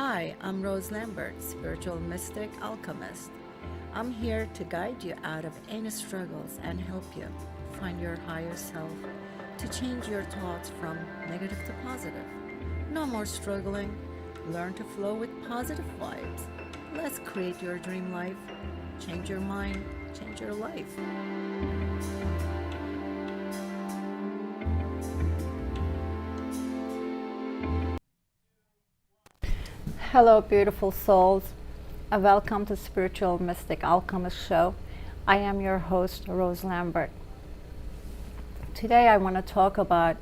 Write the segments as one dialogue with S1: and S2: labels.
S1: Hi, I'm Rose Lambert, spiritual mystic alchemist. I'm here to guide you out of any struggles and help you find your higher self to change your thoughts from negative to positive. No more struggling. Learn to flow with positive vibes. Let's create your dream life. Change your mind, change your life.
S2: Hello, beautiful souls. Welcome to Spiritual Mystic Alchemist Show. I am your host, Rose Lambert. Today I want to talk about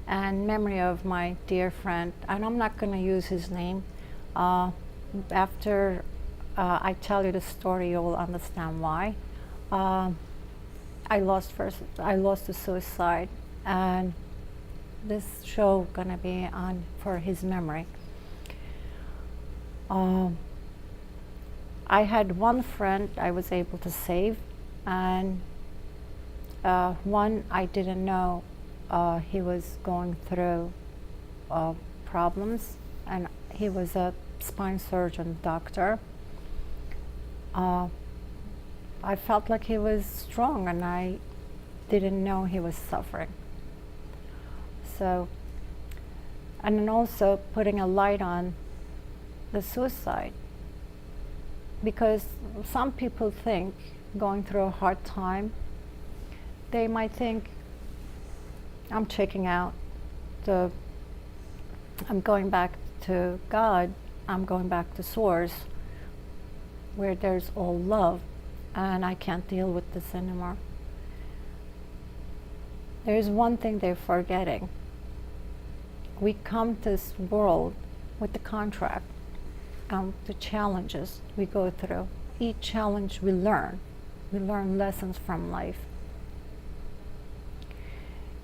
S2: in memory of my dear friend, and I'm not going to use his name. After I tell you the story, you will understand why. I lost to suicide, and this show gonna be on for his memory. I had one friend I was able to save, and one I didn't know he was going through problems, and he was a spine surgeon doctor. I felt like he was strong, and I didn't know he was suffering. So, and then also putting a light on the suicide, because some people think going through a hard time, they might think, I'm checking out, I'm going back to God, I'm going back to source where there's all love, and I can't deal with this anymore. There's one thing they're forgetting. We come to this world with the contract, the challenges we go through. Each challenge we learn lessons from life.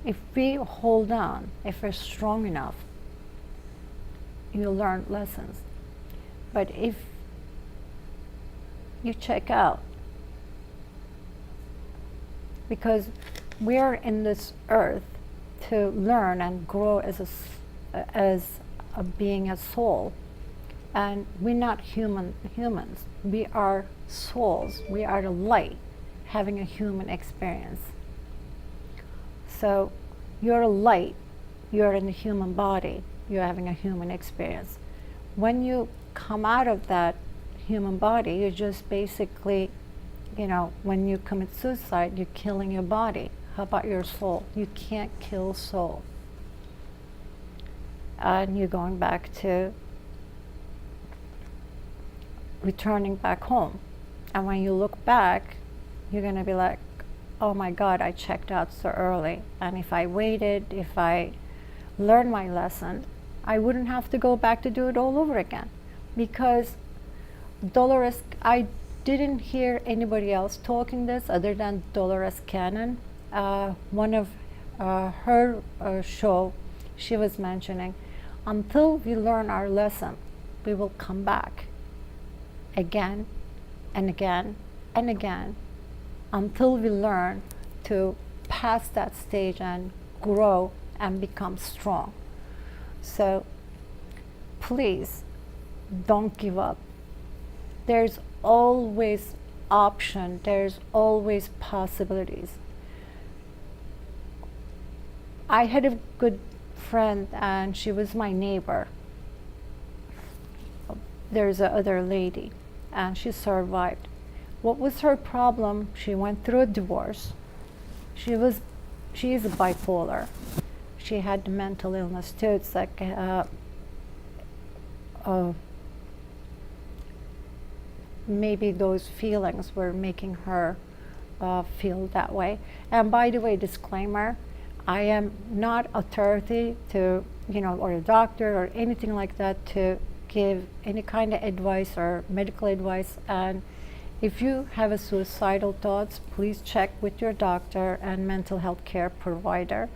S2: If we hold on, if we're strong enough, you'll learn lessons. But if you check out, because we're in this earth to learn and grow as a being, a soul. And we're not humans. We are souls. We are the light having a human experience. So you're a light. You're in the human body. You're having a human experience. When you come out of that human body, you're just basically, when you commit suicide, you're killing your body. How about your soul? You can't kill soul. And you're going back to returning back home. And when you look back, you're going to be like, oh my God, I checked out so early. And if I waited, if I learned my lesson, I wouldn't have to go back to do it all over again. Because Dolores, I didn't hear anybody else talking this other than Dolores Cannon. One of her show, she was mentioning, until we learn our lesson, we will come back again and again and again until we learn to pass that stage and grow and become strong. So please don't give up. There's always option, there's always possibilities. I had a good friend, and she was my neighbor. There's a other lady, and she survived. What was her problem? She went through a divorce. She is bipolar. She had mental illness too. It's like maybe those feelings were making her feel that way. And by the way, disclaimer, I am not authority to, or a doctor or anything like that to give any kind of advice or medical advice. And if you have a suicidal thoughts, please check with your doctor and mental health care provider.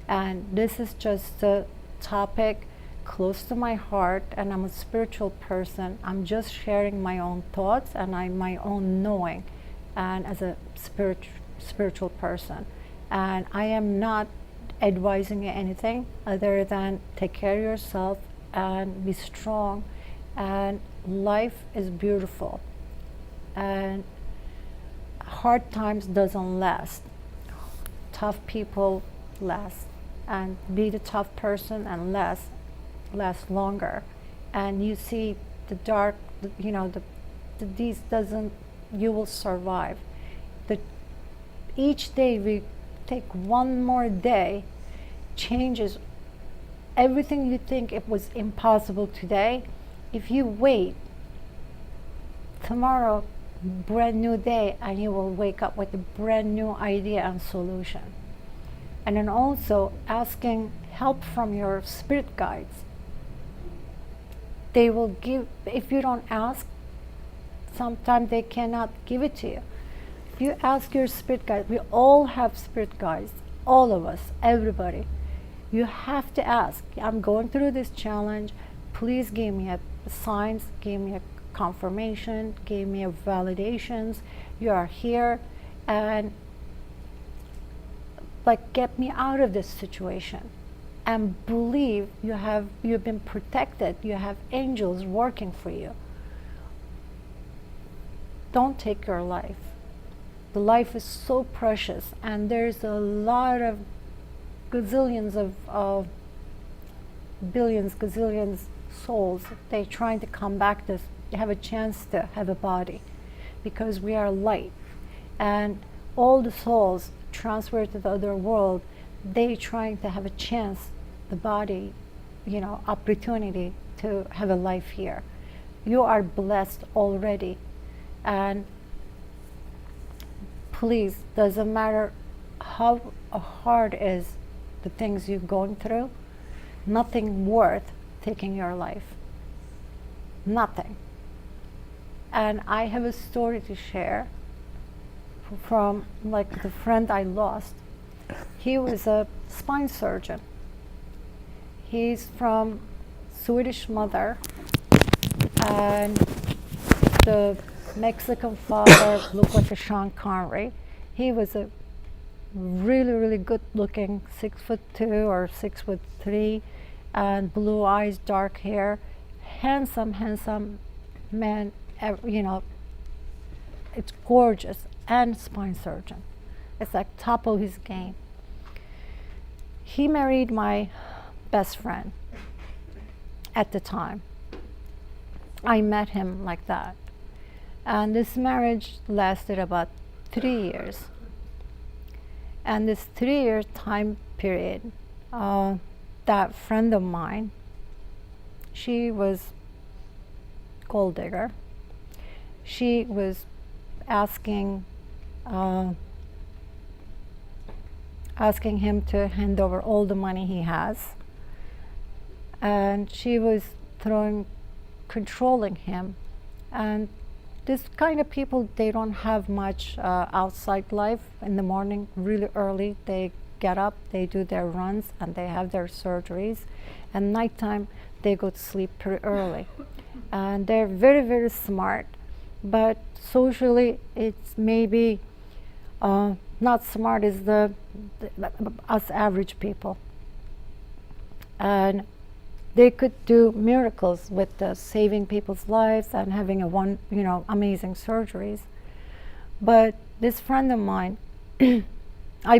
S2: And this is just a topic close to my heart, and I'm a spiritual person. I'm just sharing my own thoughts and my own knowing, and as a spiritual person. And I am not advising you anything other than take care of yourself and be strong And life is beautiful. And hard times doesn't last. Tough people last. And be the tough person and last longer. And you see the dark, these doesn't, you will survive. The, each day we take one more day changes everything you think it was impossible today. If you wait, tomorrow, brand new day, and you will wake up with a brand new idea and solution. And then also asking help from your spirit guides. They will give, if you don't ask, sometimes they cannot give it to you. If you ask your spirit guides, we all have spirit guides, all of us, everybody. You have to ask, I'm going through this challenge, please give me a signs, give me a confirmation, give me a validations, you are here, and like get me out of this situation. And believe you've been protected, you have angels working for you. Don't take your life. The life is so precious, and there's a lot of gazillions of billions, gazillions souls. They're trying to come back to have a chance to have a body, because we are light, and all the souls transfer to the other world. They trying to have a chance, the body, opportunity to have a life here. You are blessed already, and please, doesn't matter how hard is the things you're going through, nothing worth taking your life. Nothing. And I have a story to share from like the friend I lost. He was a spine surgeon. He's from Swedish mother, and the Mexican father looked like a Sean Connery. He was a really, really good looking 6'2" or 6'3", and blue eyes, dark hair, handsome man. It's gorgeous, and spine surgeon. It's like top of his game. He married my best friend at the time. I met him like that. And this marriage lasted about 3 years. And this 3-year time period, that friend of mine, she was gold digger. She was asking him to hand over all the money he has, and she was controlling him. And this kind of people, they don't have much outside life. In the morning, really early, they get up, they do their runs, and they have their surgeries. And nighttime, they go to sleep pretty early. And they're very, very smart, but socially, it's maybe not smart as us average people. And they could do miracles with saving people's lives and having amazing surgeries. But this friend of mine, I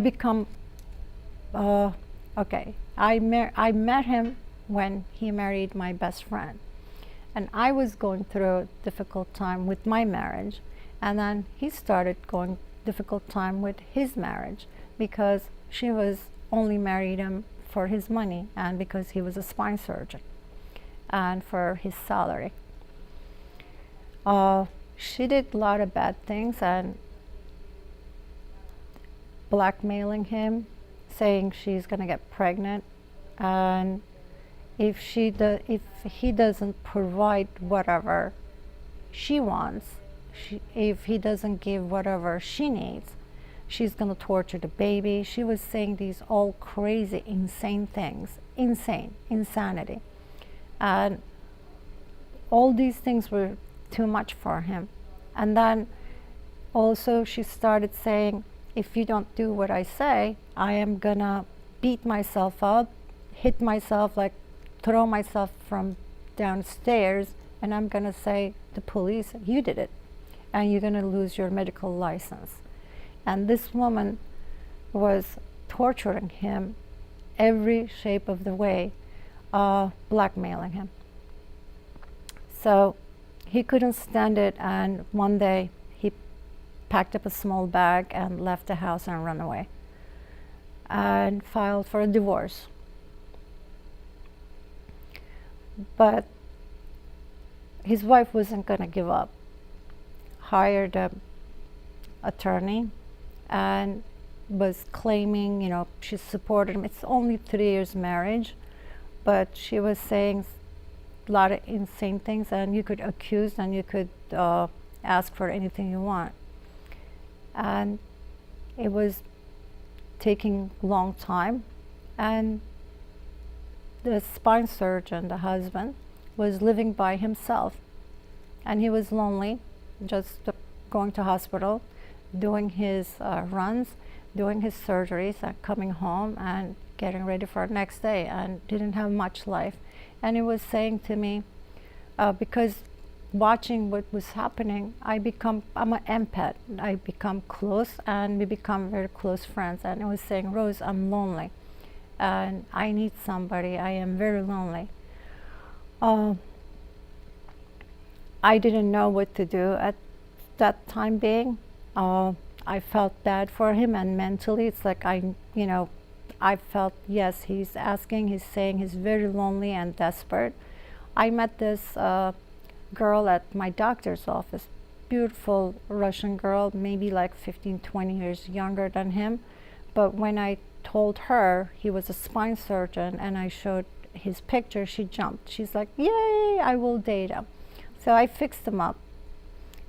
S2: met him when he married my best friend. And I was going through a difficult time with my marriage. And then he started going difficult time with his marriage, because she was only married him for his money and because he was a spine surgeon and for his salary. She did a lot of bad things and blackmailing him, saying she's going to get pregnant, and if he doesn't provide whatever she wants, if he doesn't give whatever she needs, she's going to torture the baby. She was saying these all crazy, insane things. Insanity. And all these things were too much for him. And then also she started saying, if you don't do what I say, I am going to beat myself up, hit myself, like throw myself from downstairs and I'm going to say the police, you did it, and you're going to lose your medical license. And this woman was torturing him every shape of the way, blackmailing him. So he couldn't stand it, and one day he packed up a small bag and left the house and ran away and filed for a divorce. But his wife wasn't going to give up. Hired an attorney and was claiming, she supported him. It's only 3 years marriage, but she was saying a lot of insane things, and you could accuse and you could ask for anything you want. And it was taking a long time, and the spine surgeon, the husband, was living by himself, and he was lonely, just going to hospital, doing his runs, doing his surgeries, and coming home and getting ready for the next day, and didn't have much life. And he was saying to me, because watching what was happening, I'm an empath. I become close, and we become very close friends. And he was saying, Rose, I'm lonely, and I need somebody. I am very lonely. I didn't know what to do at that time being. I felt bad for him, and mentally it's like I felt, yes, he's asking, he's saying he's very lonely and desperate. I met this girl at my doctor's office, beautiful Russian girl, maybe like 15, 20 years younger than him. But when I told her he was a spine surgeon and I showed his picture, she jumped. She's like, yay, I will date him. So I fixed him up,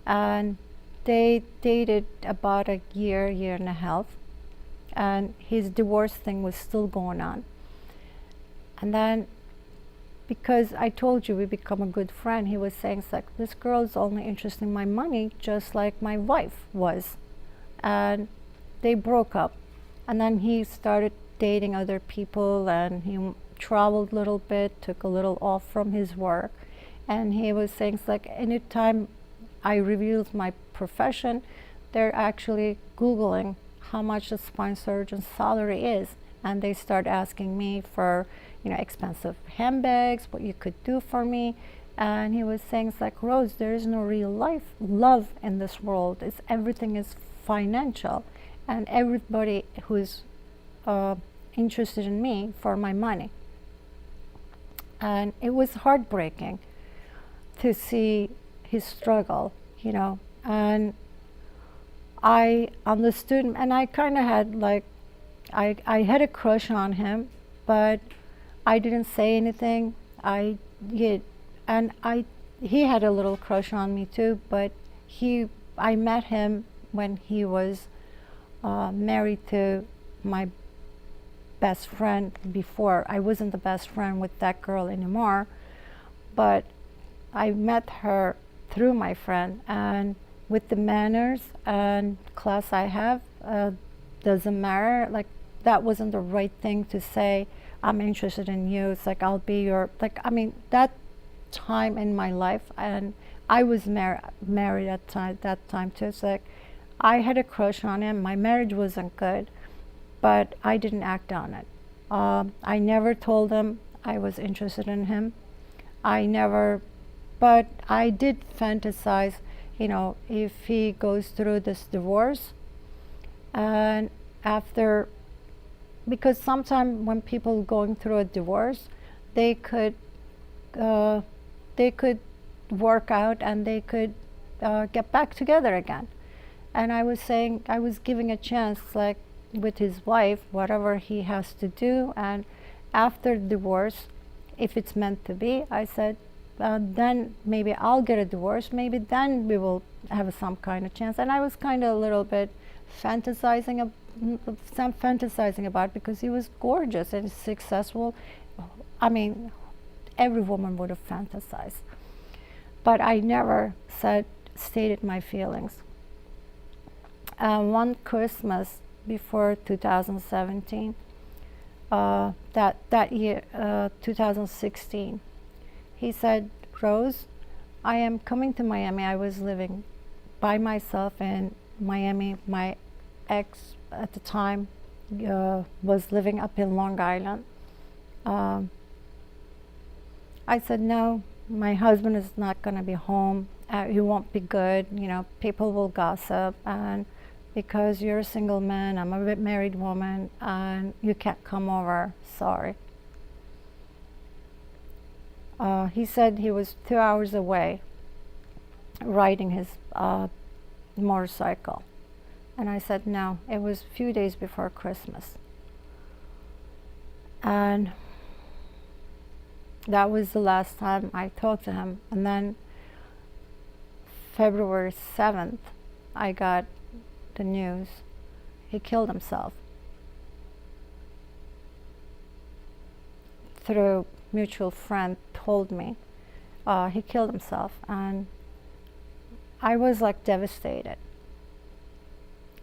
S2: and they dated about a year and a half, and his divorce thing was still going on. And then, because I told you we become a good friend, he was saying, it's like, this girl is only interested in my money, just like my wife was. And they broke up. And then he started dating other people, and he traveled a little bit, took a little off from his work. And he was saying, it's like, anytime I revealed my profession, they're actually Googling how much a spine surgeon's salary is. And they start asking me for, expensive handbags, what you could do for me. And he was saying, it's like, Rose, there is no real love in this world. Everything is financial. And everybody who's interested in me for my money. And it was heartbreaking to see his struggle, and I understood him, and I kind of had I had a crush on him, but I didn't say anything. He had a little crush on me too, but I met him when he was married to my best friend before. I wasn't the best friend with that girl anymore, but I met her through my friend, and with the manners and class I have, doesn't matter. Like, that wasn't the right thing to say, I'm interested in you. It's like, I'll be your, that time in my life, and I was married at that time too. It's like, I had a crush on him. My marriage wasn't good, but I didn't act on it. I never told him I was interested in him. But I did fantasize, if he goes through this divorce, and after, because sometimes when people going through a divorce, they could work out, and they could get back together again. And I was saying, I was giving a chance, like with his wife, whatever he has to do, and after divorce, if it's meant to be, I said, then maybe I'll get a divorce, maybe then we will have some kind of chance. And I was kind of a little bit fantasizing about, because he was gorgeous and successful. Every woman would have fantasized. But I never stated my feelings. One Christmas before 2017, that year, 2016, he said, Rose, I am coming to Miami. I was living by myself in Miami. My ex at the time was living up in Long Island. Um, I said, no, my husband is not going to be home. He won't be good. You know, people will gossip. And because you're a single man, I'm a married woman, and you can't come over. Sorry. He said he was 2 hours away riding his motorcycle. And I said, no, it was a few days before Christmas. And that was the last time I talked to him. And then February 7th, I got the news. He killed himself through mutual friend told me he killed himself, and I was like devastated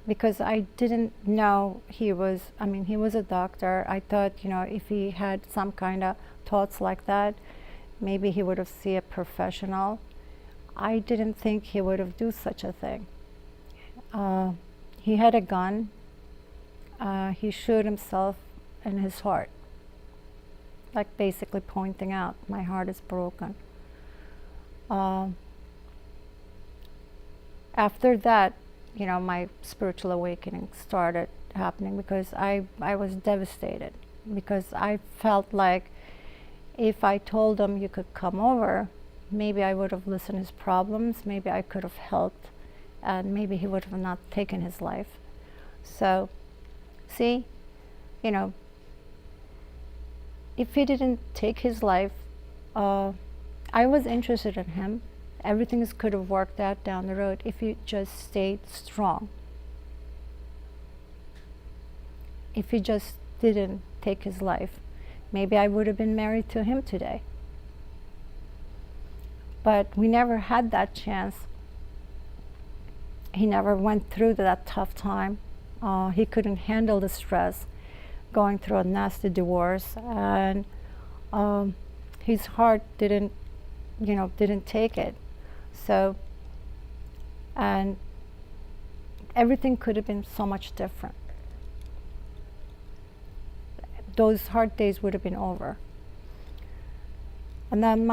S2: because I didn't know he was a doctor. I thought, you know, if he had some kind of thoughts like that, maybe he would have seen a professional. I didn't think he would have do such a thing. He had a gun. He shot himself in his heart, like basically pointing out, my heart is broken. After that, you know, my spiritual awakening started happening because I was devastated, because I felt like if I told him you could come over, maybe I would have listened to his problems, maybe I could have helped, and maybe he would have not taken his life. So, see, you know, if he didn't take his life, I was interested in him. Everything could have worked out down the road if he just stayed strong. If he just didn't take his life, maybe I would have been married to him today. But we never had that chance. He never went through that tough time. He couldn't handle the stress, going through a nasty divorce, and his heart didn't take it. So, and everything could have been so much different. Those hard days would have been over. And then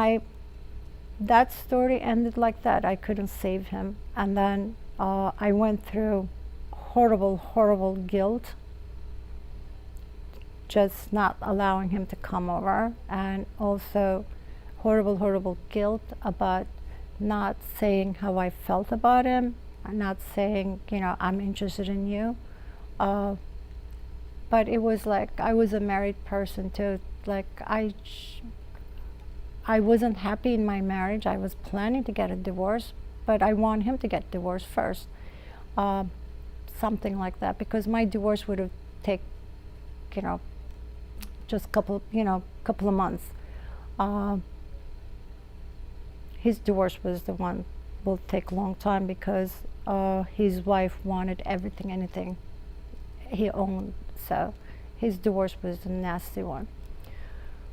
S2: that story ended like that. I couldn't save him. And then I went through horrible, horrible guilt, just not allowing him to come over, and also horrible, horrible guilt about not saying how I felt about him, not saying, you know, I'm interested in you. But it was like I was a married person too. Like I wasn't happy in my marriage. I was planning to get a divorce, but I want him to get divorced first. Something like that, because my divorce would have taken, you know, just couple of months. His divorce was the one will take a long time because his wife wanted everything, anything he owned. So his divorce was the nasty one.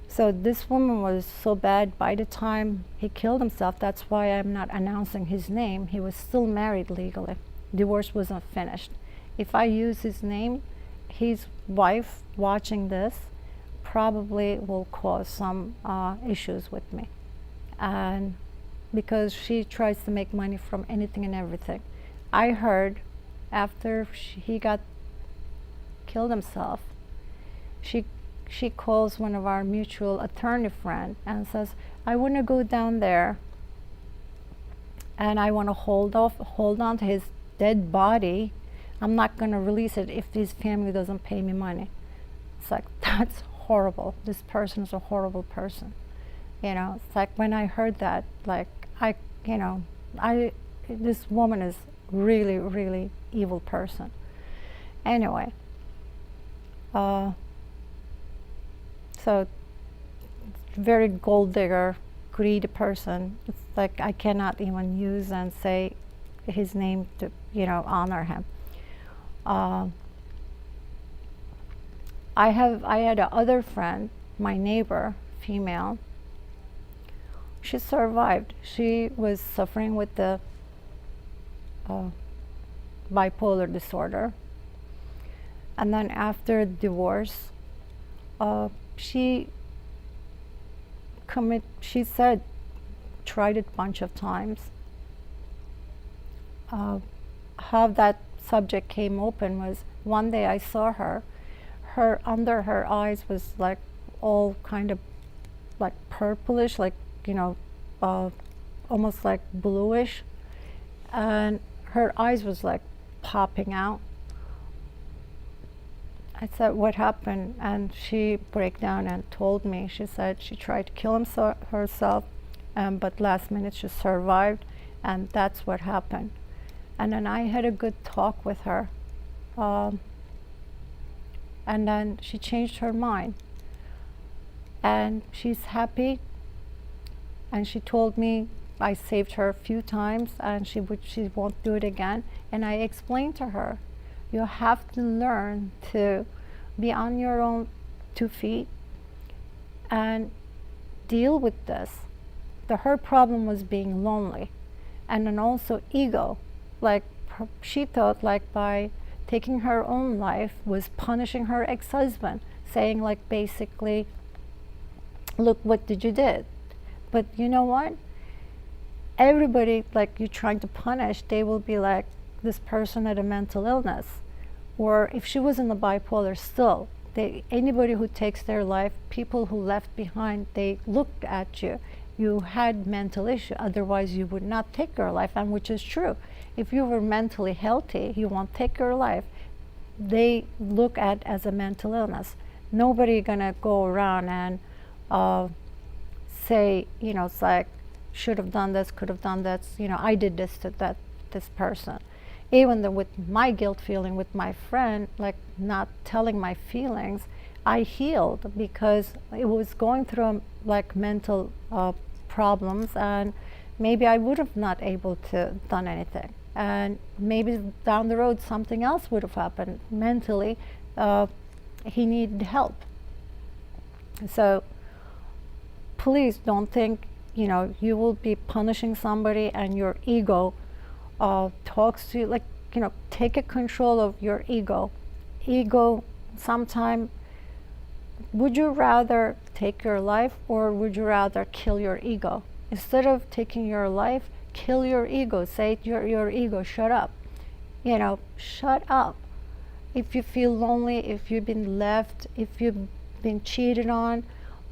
S2: So this woman was so bad. By the time he killed himself, that's why I'm not announcing his name. He was still married legally. Divorce wasn't finished. If I use his name, his wife watching this probably will cause some issues with me. And because she tries to make money from anything and everything. I heard after he got killed himself, she calls one of our mutual attorney friend and says, I want to go down there and I want to hold on to his dead body. I'm not going to release it if his family doesn't pay me money. It's like, that's horrible. This person is a horrible person. You know, it's like when I heard that, like, this woman is really, really evil person. Anyway, so very gold digger, greedy person. It's like I cannot even use and say his name to, you know, honor him. I had a other friend, my neighbor, female. She survived. She was suffering with the uh, bipolar disorder. And then after divorce, she she said, tried it a bunch of times. How that subject came open was one day I saw her under her eyes was like all kind of like purplish, like, you know, almost like bluish, and her eyes was like popping out. I said, what happened? And she broke down and told me. She said she tried to kill herself, but last minute she survived, and that's what happened. And then I had a good talk with her, and then she changed her mind, and she's happy. And she told me I saved her a few times, and she won't do it again. And I explained to her, you have to learn to be on your own 2 feet and deal with this. Her problem was being lonely, and then also ego. Like she thought, like by taking her own life was punishing her ex-husband, saying like basically, look what did you did. But you know what? Everybody like you're trying to punish, they will be like, this person had a mental illness. Or if she was in the bipolar, still, anybody who takes their life, people who left behind, they looked at you. You had mental issue, otherwise you would not take your life, and which is true. If you were mentally healthy, you won't take your life. They look at as a mental illness. Nobody gonna go around and say, you know, it's like, should have done this, could have done that, you know, I did this to this person. Even though with my guilt feeling with my friend, like not telling my feelings, I healed because it was going through like mental problems, and maybe I would have not able to done anything, and maybe down the road something else would have happened mentally. He needed help. So please don't think, you know, you will be punishing somebody and your ego talks to you. Like, you know, take a control of your ego. Ego, sometime, would you rather take your life, or would you rather kill your ego? Instead of taking your life, kill your ego. Say to your ego, shut up. You know, shut up. If you feel lonely, if you've been left, if you've been cheated on,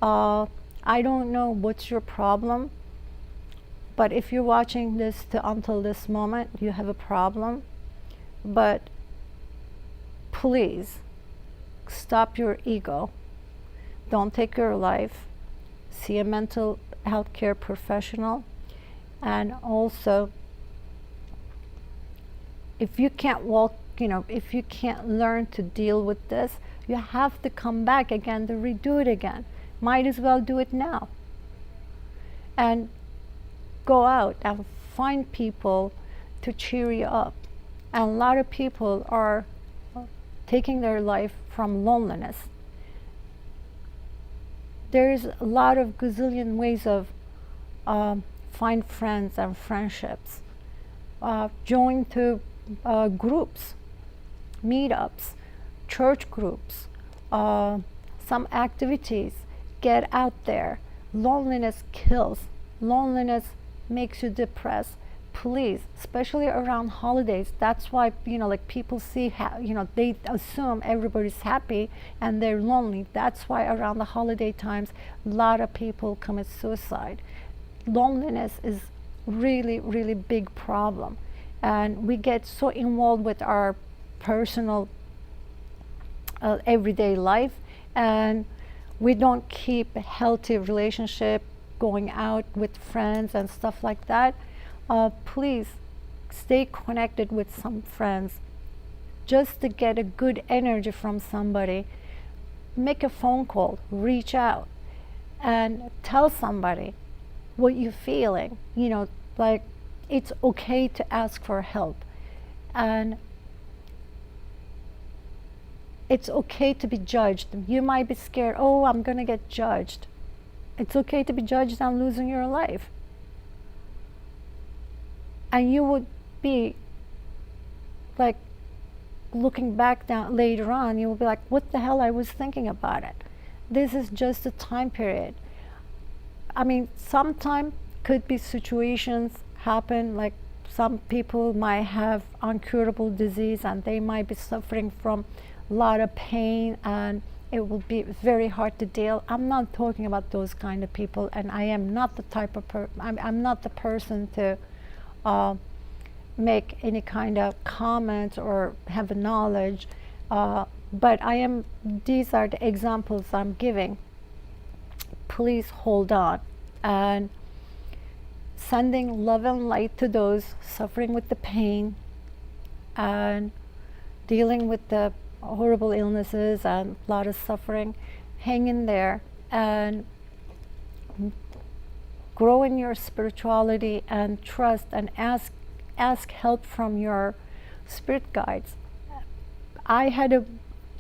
S2: I don't know what's your problem, but if you're watching this until this moment, you have a problem. But please, stop your ego. Don't take your life. See a mental health care professional. And also, if you can't walk, you know, if you can't learn to deal with this, you have to come back again to redo it again. Might as well do it now. And go out and find people to cheer you up. And a lot of people are taking their life from loneliness. There's a lot of gazillion ways of find friends and friendships. Join to groups, meetups, church groups, some activities. Get out there. Loneliness kills. Loneliness makes you depressed. Please, especially around holidays. That's why, you know, like people see, you know, they assume everybody's happy and they're lonely. That's why around the holiday times, a lot of people commit suicide. Loneliness is really, really big problem. And we get so involved with our personal everyday life, and we don't keep a healthy relationship, going out with friends and stuff like that. Please stay connected with some friends just to get a good energy from somebody. Make a phone call, reach out, and tell somebody what you're feeling. You know, like it's okay to ask for help, and it's okay to be judged. You might be scared, oh, I'm gonna get judged. It's okay to be judged and losing your life. And you would be like, looking back down later on, you will be like, what the hell I was thinking about it. This is just a time period. I mean, sometimes could be situations happen, like some people might have incurable disease and they might be suffering from a lot of pain, and it will be very hard to deal. I'm not talking about those kind of people, and I am not the type of I'm not the person to make any kind of comment or have a knowledge, but I am. These are the examples I'm giving. Please hold on, and sending love and light to those suffering with the pain and dealing with the horrible illnesses and a lot of suffering. Hang in there and grow in your spirituality and trust, and ask help from your spirit guides. I had a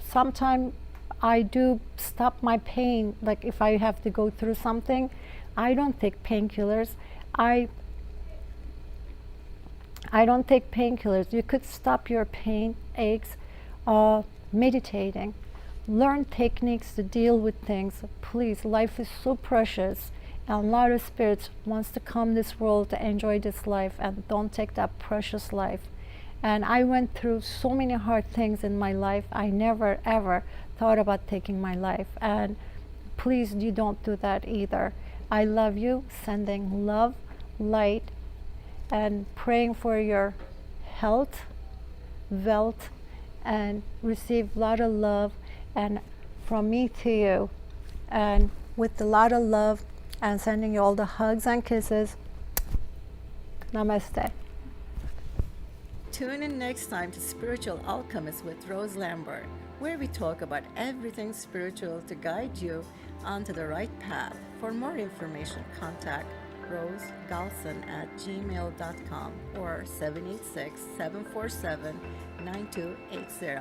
S2: sometime I do stop my pain, like if I have to go through something. I don't take painkillers. I don't take painkillers. You could stop your pain, aches, meditating. Learn techniques to deal with things. Please, life is so precious, and a lot of spirits wants to come this world to enjoy this life, and don't take that precious life. And I went through so many hard things in my life. I never ever thought about taking my life, and please, you don't do that either. I love you, sending love, light, and praying for your health, wealth, and receive a lot of love, and from me to you, and with a lot of love, and sending you all the hugs and kisses. Namaste.
S1: Tune in next time to Spiritual Alchemist with Rose Lambert, where we talk about everything spiritual to guide you onto the right path. For more information, contact rosegalson@gmail.com or 786-747-9280.